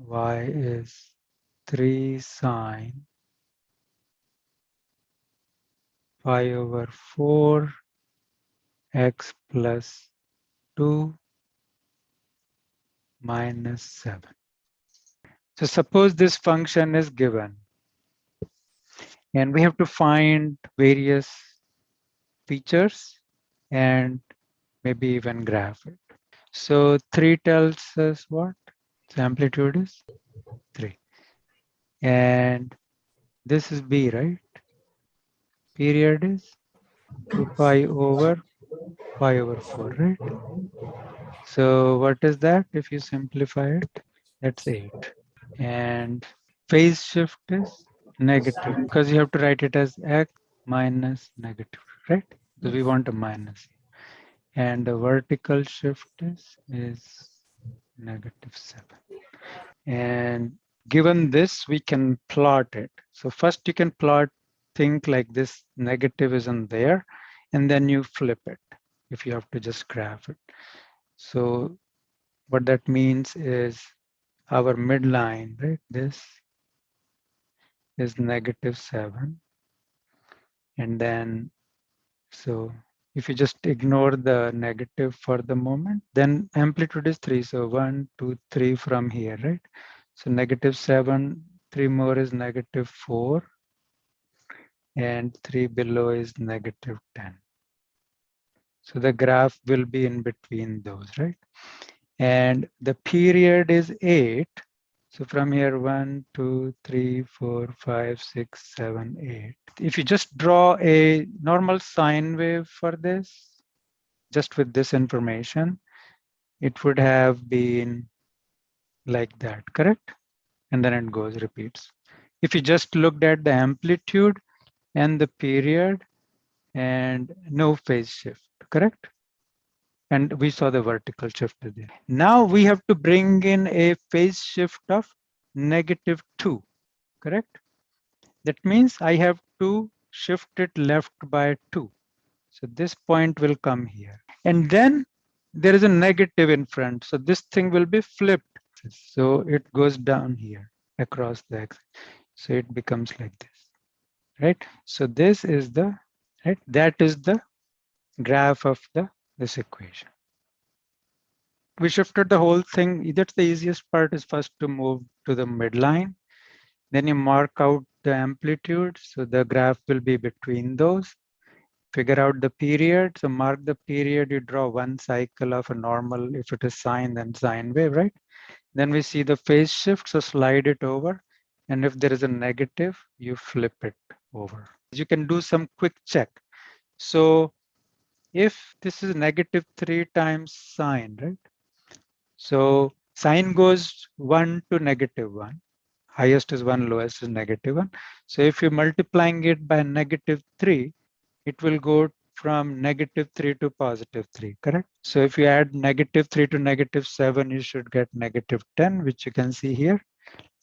y is 3 sine pi over 4 x plus 2 minus 7. So suppose this function is given and we have to find various features and maybe even graph it. So 3 tells us what? So amplitude is 3. And this is b, right? Period is 2 pi over 4, right? So what is that if you simplify it? That's 8. And phase shift is negative because you have to write it as x minus negative, right? Because we want a minus. And the vertical shift is negative 7. And given this, we can plot it. So first you can plot, think like this negative isn't there, and then you flip it if you have to just graph it. So what that means is our midline, right? This is negative 7. And then, so if you just ignore the negative for the moment, then amplitude is 3. So 1, 2, 3 from here, right? So negative 7, 3 more is negative 4, and 3 below is negative 10. So the graph will be in between those, right? And the period is 8. So from here, 1, 2, 3, 4, 5, 6, 7, 8. If you just draw a normal sine wave for this, just with this information, it would have been like that, correct? And then it goes, repeats. If you just looked at the amplitude and the period and no phase shift, correct? And we saw the vertical shift there. Now we have to bring in a phase shift of negative 2, correct? That means I have to shift it left by 2. So this point will come here. And then there is a negative in front. So this thing will be flipped. So it goes down here across the axis. So it becomes like this, right? So this is the, right? That is the graph of this equation. We shifted the whole thing. That's the easiest part, is first to move to the midline. Then you mark out the amplitude. So the graph will be between those. Figure out the period. So mark the period. You draw one cycle of a normal. If it is sine, then sine wave, right? Then we see the phase shift. So slide it over. And if there is a negative, you flip it over. You can do some quick check. So if this is negative 3 times sine, right? So sine goes 1 to negative 1. Highest is 1, lowest is negative 1. So if you're multiplying it by negative 3, it will go from negative 3 to positive 3, correct? So if you add negative 3 to negative 7, you should get negative 10, which you can see here.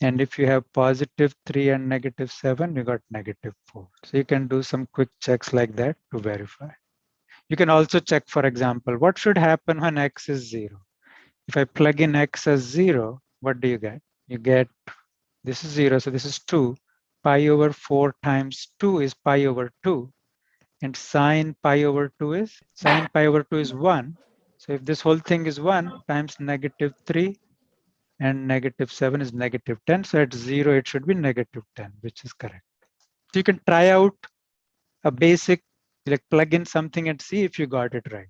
And if you have positive 3 and negative 7, you got negative 4. So you can do some quick checks like that to verify. You can also check, for example, what should happen when x is 0? If I plug in x as 0, what do you get? You get, this is 0, so this is 2. Pi over 4 times 2 is pi over 2. And sine pi over 2 is, 1. So if this whole thing is 1 times negative 3 and negative 7 is negative 10. So at 0, it should be negative 10, which is correct. So you can try out a basic, like plug in something and see if you got it right.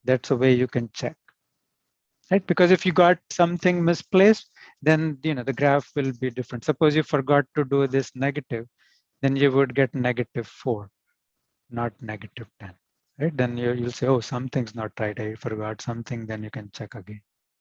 That's a way you can check. Right? Because if you got something misplaced, then the graph will be different. Suppose you forgot to do this negative, then you would get negative 4, not negative 10. Right? Then you'll say, oh, something's not right. I forgot something. Then you can check again.